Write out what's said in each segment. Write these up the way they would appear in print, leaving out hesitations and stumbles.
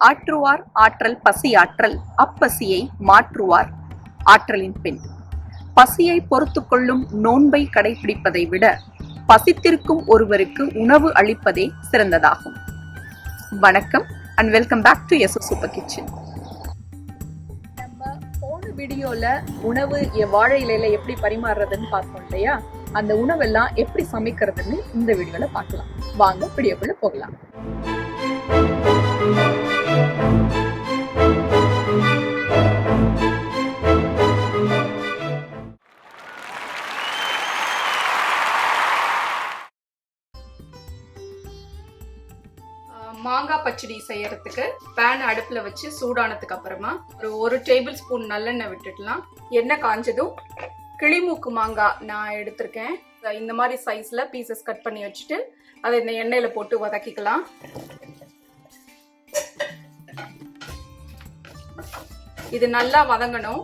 ஆற்றுவார் ஆற்றல் பசியாற்றல் அப்பசியை மாற்றுவார் ஆற்றலின் பெண். பசியை பொறுத்து கொள்ளும் நோன்பை கடைபிடிப்பதை விட பசித்திருக்கும் ஒருவருக்கு உணவு அளிப்பதே சிறந்ததாகும். வணக்கம் and welcome back to S super kitchen. நம்ம போன வீடியோல உணவு வாழை இலையில எப்படி பரிமாறுறதுன்னு பார்த்தோம் இல்லையா? அந்த உணவெல்லாம் எப்படி சமைக்கிறதுன்னு இந்த வீடியோல பார்க்கலாம். வாங்க வீடியோக்குள்ள போகலாம். மாங்காய் பச்சடி செய்யறதுக்கு பேன் அடுப்புல வச்சு சூடானதுக்கு அப்புறமா ஒரு டேபிள் ஸ்பூன் நல்லெண்ணெய் விட்டுடலாம். எண்ணெய் காஞ்சதும் கிளிமூக்கு மாங்காய் நான் எடுத்திருக்கேன். இந்த மாதிரி சைஸ்ல பீசஸ் கட் பண்ணி வச்சுட்டு அதை இந்த எண்ணெயில போட்டு வதக்கிக்கலாம். இது நல்லா வதங்கணும்.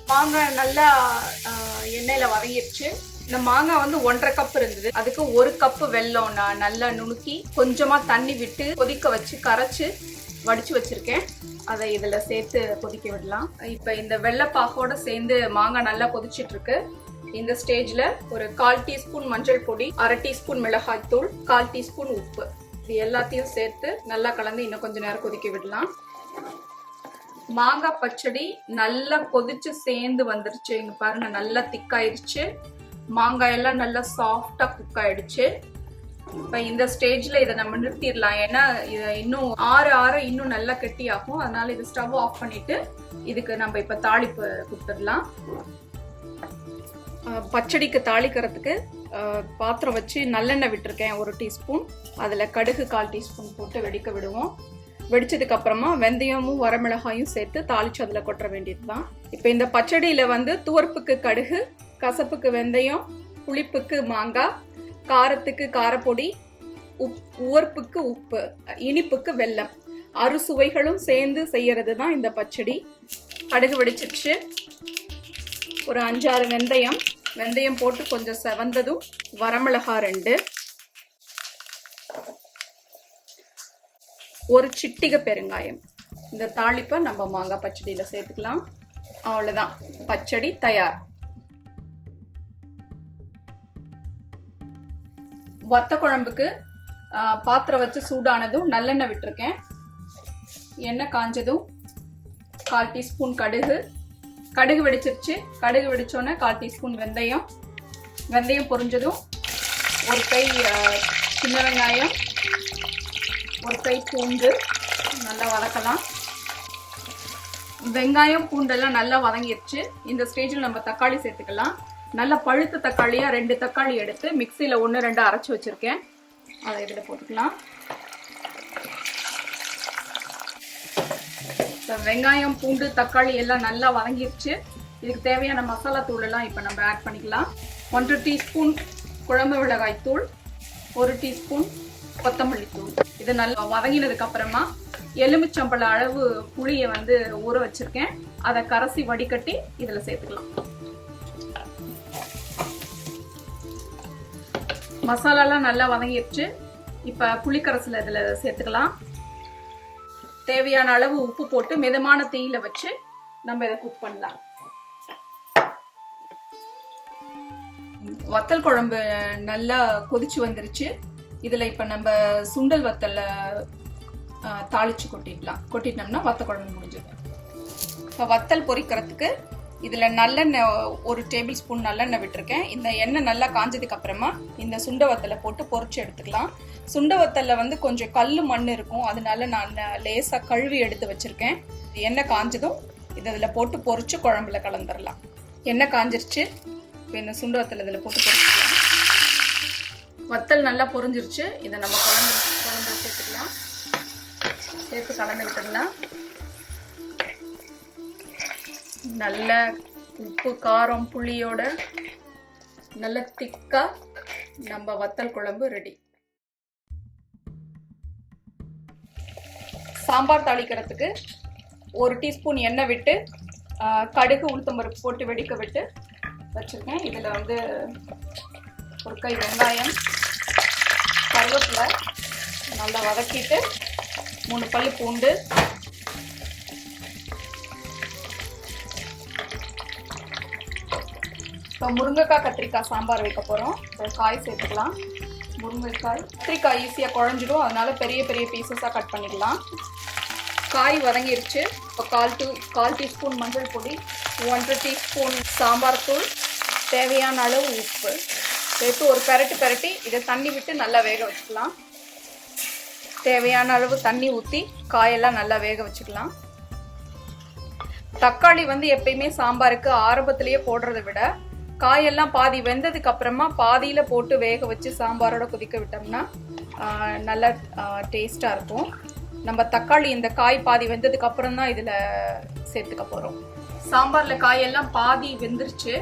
மாங்காய் நல்லா எண்ணெயில வதங்கிடுச்சு. இந்த மாங்காய் வந்து 1.5 கப் இருந்தது. அதுக்கு 1 கப் வெல்லம் நான் நல்லா நுணுக்கி கொஞ்சமா தண்ணி விட்டு கொதிக்க வச்சு கரைச்சு வடிச்சு வச்சிருக்கேன். அதை இதுல சேர்த்து கொதிக்க விடலாம். இப்ப இந்த வெள்ளைப்பாகோட சேர்ந்து மாங்காய் நல்லா கொதிச்சிட்டு இருக்கு. இந்த ஸ்டேஜ்ல ஒரு 1/4 டீஸ்பூன் மஞ்சள் பொடி, 1/2 டீஸ்பூன் மிளகாய் தூள், 1/4 டீஸ்பூன் உப்பு, இது எல்லாத்தையும் சேர்த்து நல்லா கலந்து இன்னும் கொஞ்ச நேரம் கொதிக்க விடலாம். மாங்காய் பச்சடி நல்லா கொதிச்சு சேர்ந்து வந்துருச்சு. இங்க பாருங்க, நல்லா திக்காயிருச்சு. மாங்காய் எல்லாம் நல்லா சாஃப்டா குக் ஆயிடுச்சு. இப்ப இந்த ஸ்டேஜ்ல இதை நம்ம நிறுத்திடலாம். ஏன்னா இதை இன்னும் ஆற இன்னும் நல்லா கெட்டி ஆகும். அதனால இது ஸ்டவ் ஆஃப் பண்ணிட்டு இதுக்கு நம்ம இப்ப தாளிப்பு கொடுத்துடலாம். பச்சடிக்கு தாளிக்கிறதுக்கு பாத்திரம் வச்சு நல்லெண்ணெய் விட்டுருக்கேன் 1 டீஸ்பூன். அதுல கடுகு 1/4 டீஸ்பூன் போட்டு வெடிக்க விடுவோம். வெடிச்சதுக்கு அப்புறமா வெந்தயமும் வரமிளகாயும் சேர்த்து தாளிச்சு அதுல கொட்ட வேண்டியதுதான். இப்ப இந்த பச்சடியில வந்து துவர்ப்புக்கு கடுகு, கசப்புக்கு வெந்தயம், புளிப்புக்கு மாங்காய், காரத்துக்கு காரப்பொடி, உவர்ப்புக்கு உப்பு, இனிப்புக்கு வெல்லம், அறுசுவைகளும் சேர்ந்து செய்யறது தான் இந்த பச்சடி. கடுகு வெடிச்சிருச்சு. ஒரு 5-6 வெந்தயம் போட்டு கொஞ்சம் செவந்ததும் வரமிளகாய் 2, ஒரு சிட்டிகை பெருங்காயம். இந்த தாளிப்பை நம்ம மாங்காய் பச்சடியில சேர்த்துக்கலாம். அவ்வளவுதான், பச்சடி தயார். வத்த குழம்புக்கு பாத்திரம் வச்சு சூடானதும் நல்லெண்ணெய் விட்டுருக்கேன். எண்ணெய் காஞ்சதும் 1/4 டீஸ்பூன் கடுகு வெடிச்சிருச்சு. கடுகு வெடிச்சோன்னே 1/4 டீஸ்பூன் வெந்தயம் பொரிஞ்சதும் ஒரு கை சின்ன வெங்காயம், ஒரு கை பூண்டு நல்லா வதக்கலாம். வெங்காயம் பூண்டெல்லாம் நல்லா வதங்கிடுச்சு. இந்த ஸ்டேஜில் நம்ம தக்காளி சேர்த்துக்கலாம். நல்ல பழுத்த தக்காளியா 2 தக்காளி எடுத்து மிக்சியில 1-2 அரைச்சு வச்சிருக்கேன். அதை இதுல போட்டுக்கலாம். வெங்காயம் பூண்டு தக்காளி எல்லாம் நல்லா வதங்கிடுச்சு. இதுக்கு தேவையான மசாலா தூள் எல்லாம் இப்ப நம்ம ஆட் பண்ணிக்கலாம். 1 டீஸ்பூன் குழம்பு மிளகாய் தூள், 1 டீஸ்பூன் கொத்தமல்லி தூள். இது நல்லா வதங்கினதுக்கு அப்புறமா எலுமிச்சம்பழ அளவு புளியை வந்து ஊற வச்சிருக்கேன். அதை கரைசி வடிகட்டி இதுல சேர்த்துக்கலாம். மசாலாலாம் நல்லா வதங்கிடுச்சு. இப்ப புளிக்கரசில இதுல சேர்த்துக்கலாம். தேவையான அளவு உப்பு போட்டு மிதமான தீயில வச்சு நம்ம இதை குக் பண்ணலாம். வத்தல் குழம்பு நல்லா கொதிச்சு வந்துருச்சு. இதுல இப்ப நம்ம சுண்டல் வத்தல தாளிச்சு கொட்டிட்டோம்னா வத்த குழம்பு முடிஞ்சது. இப்ப வத்தல் பொரிக்கிறதுக்கு இதுல நல்லெண்ணெய் 1 டேபிள் ஸ்பூன் நல்லெண்ணெய் விட்டுருக்கேன். இந்த எண்ணெய் நல்லா காஞ்சதுக்கு அப்புறமா இந்த சுண்ட வத்தலை போட்டு பொரிச்சு எடுத்துக்கலாம். சுண்ட வத்தல்ல வந்து கொஞ்சம் கல்லு மண் இருக்கும். அதனால நான் லேசா கழுவி எடுத்து வச்சிருக்கேன். எண்ணெய் காஞ்சதும் இதுல போட்டு பொரிச்சு குழம்புல கலந்துடலாம். எண்ணெய் காஞ்சிருச்சு. இப்போ இந்த சுண்ட வத்தல் இதுல போட்டு பொரிச்சுக்கலாம். வத்தல் நல்லா பொரிஞ்சிருச்சு. இதை நம்ம குழம்புல சேர்த்துக்கலாம். சேர்த்து கலந்து விட்டுடலாம். நல்ல உப்பு காரம் புளியோட நல்ல திக்கா நம்ம வத்தல் குழம்பு ரெடி. சாம்பார் தாளிக்கிறதுக்கு 1 டீஸ்பூன் எண்ணெய் விட்டு கடுகு உளுத்தம்பருப்பு போட்டு வெடிக்க விட்டு வச்சிருக்கேன். இதுல வந்து ஒரு கை வெங்காயம், கருவேப்பிலை நல்லா வதக்கிட்டு 3 பல்லு பூண்டு, இப்போ முருங்கைக்காய் கத்திரிக்காய் சாம்பார் வைக்க போகிறோம். காய் சேர்த்துக்கலாம். முருங்கைக்காய் கத்திரிக்காய் ஈஸியாக குழஞ்சிடும், அதனால பெரிய பெரிய பீசஸாக கட் பண்ணிக்கலாம். காய் வதங்கிருச்சு. இப்போ 1/4 டீஸ்பூன் மஞ்சள் பொடி, 1/2 டீஸ்பூன் சாம்பார் தூள், தேவையான அளவு உப்பு சேர்த்து ஒரு பெரட்டி இதை தண்ணி விட்டு நல்லா வேக வச்சுக்கலாம். தேவையான அளவு தண்ணி ஊற்றி காயெல்லாம் நல்லா வேக வச்சுக்கலாம். தக்காளி எப்பயுமே சாம்பாருக்கு ஆரம்பத்திலேயே போடுறதை விட காயெல்லாம் பாதி வெந்ததுக்கு அப்புறமா பாதியில போட்டு வேக வச்சு சாம்பாரோட கொதிக்க விட்டோம்னா நல்லா டேஸ்டா இருக்கும். நம்ம தக்காளி இந்த காய் பாதி வெந்ததுக்கு அப்புறம் தான் இதுல சேர்த்துக்க போறோம். சாம்பார்ல காயெல்லாம் பாதி வெந்துருச்சு.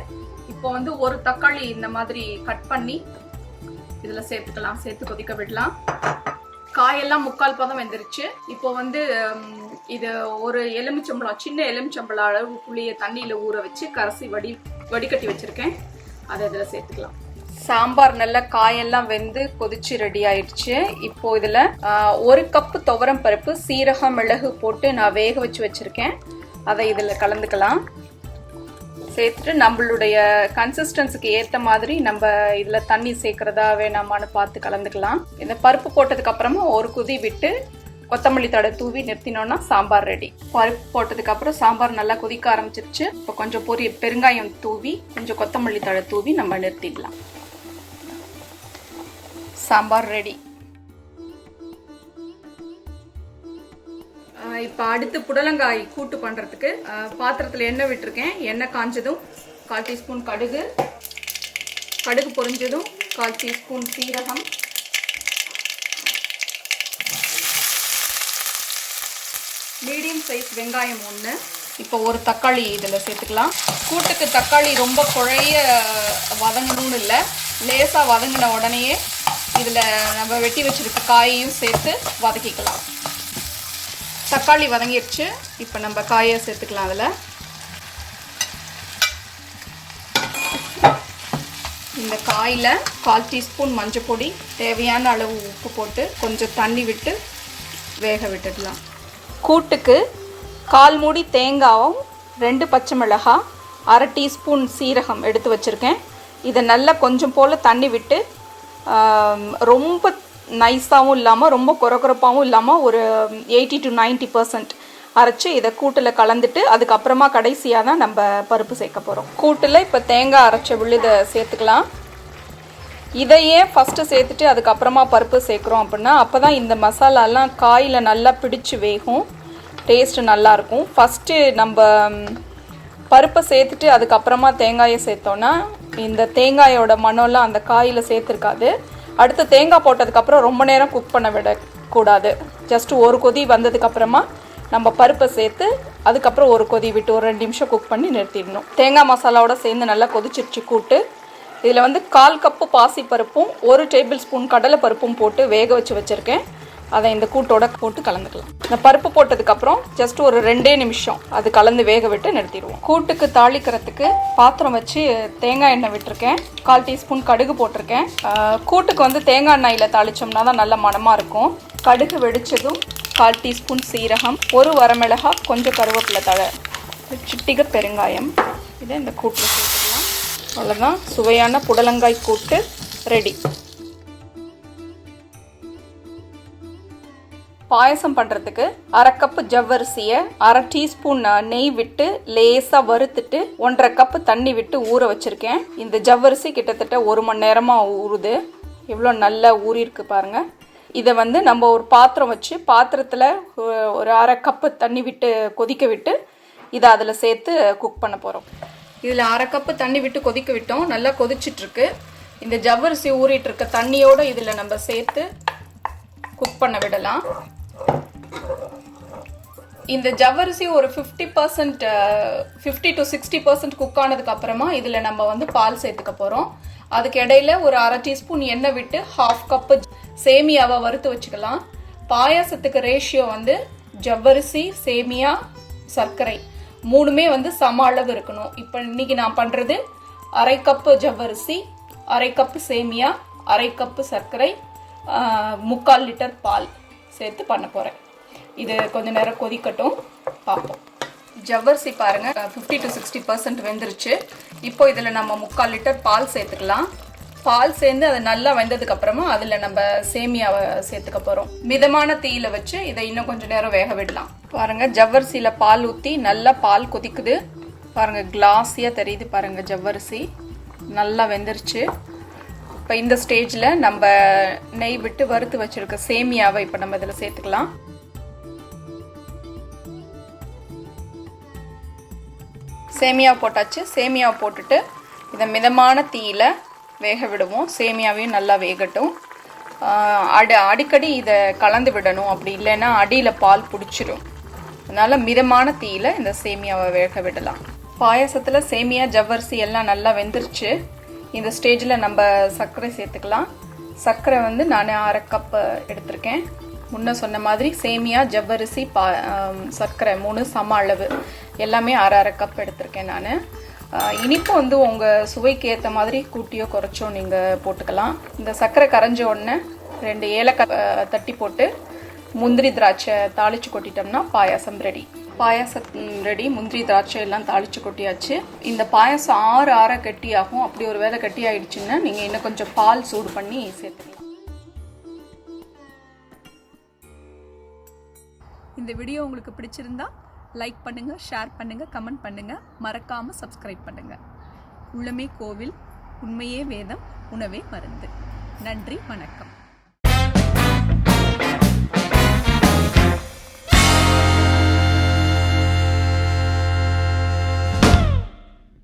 இப்போ ஒரு தக்காளி இந்த மாதிரி கட் பண்ணி இதுல சேர்த்துக்கலாம். சேர்த்து கொதிக்க விடலாம். காயெல்லாம் 3/4 பதம் வெந்துருச்சு. இப்போ இது ஒரு எலுமிச்சம்பழம், சின்ன எலுமிச்சம்பழம் அளவு புளிய தண்ணியில ஊற வச்சு கரைசி வடிகட்டி வச்சிருக்கேன். அதை இதுல சேர்த்துக்கலாம். சாம்பார் நல்லா காயெல்லாம் வெந்து கொதிச்சு ரெடி ஆயிடுச்சு. இப்போ இதுல 1 கப்பு துவரம் பருப்பு, சீரகம், மிளகு போட்டு நான் வேக வச்சு வச்சிருக்கேன். அதை இதுல கலந்துக்கலாம். சேர்த்துட்டு நம்மளுடைய கன்சிஸ்டன்சிக்கு ஏற்ற மாதிரி நம்ம இதுல தண்ணி சேர்க்கறதா வேணாமான்னு பார்த்து கலந்துக்கலாம். இந்த பருப்பு போட்டதுக்கு அப்புறமா ஒரு கொதி விட்டு கொத்தமல்லி தழை தூவி நிறுத்தினோம்னா சாம்பார் ரெடி. பருப்பு போட்டதுக்கு அப்புறம் சாம்பார் நல்லா கொதிக்க ஆரம்பிச்சிருச்சு. இப்போ கொஞ்சம் பெருங்காயம் தூவி கொஞ்சம் கொத்தமல்லி தழை தூவி நம்ம நிறுத்திடலாம். சாம்பார் ரெடி. இப்போ அடுத்து புடலங்காய் கூட்டு பண்றதுக்கு பாத்திரத்தில் எண்ணெய் விட்டுருக்கேன். எண்ணெய் காஞ்சதும் 1/4 டீஸ்பூன் கடுகு பொரிஞ்சதும் 1/4 டீஸ்பூன் சீரகம், மீடியம் சைஸ் வெங்காயம் 1. இப்போ ஒரு தக்காளி இதில் சேர்த்துக்கலாம். கூட்டுக்கு தக்காளி ரொம்ப குழைய வதங்கணும்னு இல்லை, லேசாக வதங்கின உடனேயே இதில் நம்ம வெட்டி வச்சிருக்க காயையும் சேர்த்து வதக்கிக்கலாம். தக்காளி வதங்கிடுச்சு. இப்போ நம்ம காயை சேர்த்துக்கலாம். அதில் இந்த காயில் 1/4 டீஸ்பூன் மஞ்சள் பொடி, தேவையான அளவு உப்பு போட்டு கொஞ்சம் தண்ணி விட்டு வேக விட்டுடலாம். கூட்டுக்கு 1/4 மூடி தேங்காயும் 2 பச்சை மிளகாய், 1/2 டீஸ்பூன் சீரகம் எடுத்து வச்சுருக்கேன். இதை நல்லா கொஞ்சம் போல் தண்ணி விட்டு ரொம்ப நைஸாகவும் இல்லாமல் ரொம்ப கொரகொரப்பாகவும் இல்லாமல் ஒரு 80 to 90% அரைச்சி இதை கூட்டில் கலந்துட்டு அதுக்கப்புறமா கடைசியாக தான் நம்ம பருப்பு சேர்க்க போகிறோம். கூட்டில் இப்போ தேங்காய் அரைச்ச விழுதை சேர்த்துக்கலாம். இதையே ஃபஸ்ட்டு சேர்த்துட்டு அதுக்கப்புறமா பருப்பு சேர்க்குறோம் அப்படின்னா அப்போ தான் இந்த மசாலாலாம் காயில் நல்லா பிடிச்சி வேகும், டேஸ்ட்டு நல்லாயிருக்கும். ஃபஸ்ட்டு நம்ம பருப்பை சேர்த்துட்டு அதுக்கப்புறமா தேங்காயை சேர்த்தோன்னா இந்த தேங்காயோட மணம்லாம் அந்த காயில் சேர்த்துருக்காது. அடுத்து தேங்காய் போட்டதுக்கப்புறம் ரொம்ப நேரம் குக் பண்ண விடக்கூடாது. ஜஸ்ட்டு ஒரு கொதி வந்ததுக்கப்புறமா நம்ம பருப்பை சேர்த்து அதுக்கப்புறம் ஒரு கொதி விட்டு ஒரு 2 நிமிஷம் குக் பண்ணி நிறுத்திடணும். தேங்காய் மசாலாவோட சேர்ந்து நல்லா கொதிச்சிருச்சு கூட்டு. இதில் 1/4 கப்பு பாசிப்பருப்பும் 1 டேபிள் ஸ்பூன் கடலை பருப்பும் போட்டு வேக வச்சுருக்கேன். அதை இந்த கூட்டோட போட்டு கலந்துக்கலாம். இந்த பருப்பு போட்டதுக்கப்புறம் ஜஸ்ட் ஒரு 2 நிமிஷம் அது கலந்து வேக விட்டு நிறுத்திடுவோம். கூட்டுக்கு தாளிக்கிறதுக்கு பாத்திரம் வச்சு தேங்காய் எண்ணெய் விட்டுருக்கேன். 1/4 டீஸ்பூன் கடுகு போட்டிருக்கேன். கூட்டுக்கு தேங்காய் எண்ணெயில் தாளித்தோம்னா தான் நல்ல மணமாக இருக்கும். கடுகு வெடிச்சதும் 1/4 டீஸ்பூன் சீரகம், 1 வரமிளகாய், கொஞ்சம் கருவேப்பிலை தழை, சிட்டிகை பெருங்காயம். இதை இந்த கூட்டில் சேர்த்துக்கலாம். அவ்வளோதான், சுவையான புடலங்காய் கூட்டு ரெடி. பாயசம் பண்ணுறதுக்கு 1/2 கப்பு ஜவ்வரிசியை 1/2 டீஸ்பூன் நெய் விட்டு லேசாக வறுத்துட்டு 1/2 கப்பு தண்ணி விட்டு ஊற வச்சுருக்கேன். இந்த ஜவ்வரிசி கிட்டத்தட்ட 1 மணி நேரமாக ஊறுது. எவ்வளோ நல்லா ஊறிருக்கு பாருங்கள். இதை நம்ம ஒரு பாத்திரம் வச்சு பாத்திரத்தில் ஒரு 1/2 கப்பு தண்ணி விட்டு கொதிக்க விட்டு இதை அதில் சேர்த்து குக் பண்ண போகிறோம். இதில் 1/2 கப்பு தண்ணி விட்டு கொதிக்க விட்டோம். நல்லா கொதிச்சிட்ருக்கு. இந்த ஜவ்வரிசி ஊறிட்டுருக்க தண்ணியோடு இதில் நம்ம சேர்த்து குக் பண்ண விடலாம். இந்த ஜவ்வரிசி ஒரு 50 to 60% குக் ஆனதுக்கு அப்புறமா இதில் நம்ம பால் சேர்த்துக்க போகிறோம். அதுக்கு இடையில ஒரு 1/2 டீஸ்பூன் எண்ணெய் விட்டு 1/2 கப்பு சேமியாவை வறுத்து வச்சுக்கலாம். பாயாசத்துக்கு ரேஷியோ ஜவ்வரிசி, சேமியா, சர்க்கரை 3மே சம அளவு இருக்கணும். இப்போ இன்னைக்கு நான் பண்ணுறது 1/2 கப்பு ஜவ்வரிசி, 1/2 கப்பு சேமியா, 1/2 கப்பு சர்க்கரை, 3/4 லிட்டர் பால் சேர்த்து பண்ண போகிறேன். இது கொஞ்ச நேரம் கொதிக்கட்டும், பார்ப்போம். ஜவ்வரிசி பாருங்க 50 to 60% வெந்துருச்சு. இப்போ இதில் நம்ம 3/4 லிட்டர் பால் சேர்த்துக்கலாம். பால் சேர்ந்து அது நல்லா வெந்ததுக்கு அப்புறமா அதில் நம்ம சேமியாவை சேர்த்துக்க போகிறோம். மிதமான தீயில வச்சு இதை இன்னும் கொஞ்சம் நேரம் வேக விடலாம். பாருங்க ஜவ்வரிசியில பால் ஊற்றி நல்லா பால் கொதிக்குது பாருங்க, கிளாஸியா தெரியுது பாருங்க. ஜவ்வரிசி நல்லா வெந்துருச்சு. இப்போ இந்த ஸ்டேஜில் நம்ம நெய் விட்டு வறுத்து வச்சிருக்க சேமியாவை இப்போ நம்ம இதில் சேர்த்துக்கலாம். சேமியா போட்டாச்சு. சேமியாவை போட்டுட்டு இதை மிதமான தீயில வேக விடுவோம். சேமியாவையும் நல்லா வேகட்டும். அடிக்கடி இதை கலந்து விடணும், அப்படி இல்லைன்னா அடியில் பால் பிடிச்சிடும். அதனால மிதமான தீயில இந்த சேமியாவை வேக விடலாம். பாயாசத்தில் சேமியா ஜவ்வரிசி எல்லாம் நல்லா வெந்துருச்சு. இந்த ஸ்டேஜில் நம்ம சர்க்கரை சேர்த்துக்கலாம். சர்க்கரை வந்து நான் 1/2 கப் எடுத்திருக்கேன். முன்ன சொன்ன மாதிரி சேமியா ஜவ்வரிசி சர்க்கரை 3 சம அளவு, எல்லாமே 1/2 கப் எடுத்திருக்கேன் நான். இனிப்பு வந்து உங்கள் சுவைக்கு ஏற்ற மாதிரி கூட்டியோ குறைச்சோ நீங்கள் போட்டுக்கலாம். இந்த சர்க்கரை கரைஞ்ச உடனே 2 ஏலக்காய் தட்டி போட்டு முந்திரி திராட்சை தாளித்து கொட்டிட்டோம்னா பாயாசம் ரெடி. பாயாசம் ரெடி. முந்திரி திராட்சை எல்லாம் தாளித்து கொட்டியாச்சு. இந்த பாயாசம் ஆற கெட்டியாகும். அப்படி ஒரு வேளை கெட்டி ஆயிடுச்சுன்னா நீங்கள் இன்னும் கொஞ்சம் பால் சூடு பண்ணி சேர்த்துக்கலாம். இந்த வீடியோ உங்களுக்கு பிடிச்சிருந்தா லைக் பண்ணுங்க, ஷேர் பண்ணுங்க, கமெண்ட் பண்ணுங்க, மறக்காம சப்ஸ்கிரைப் பண்ணுங்க. உள்ளமே கோவில், உண்மையே வேதம், உணவே மருந்து. நன்றி, வணக்கம்.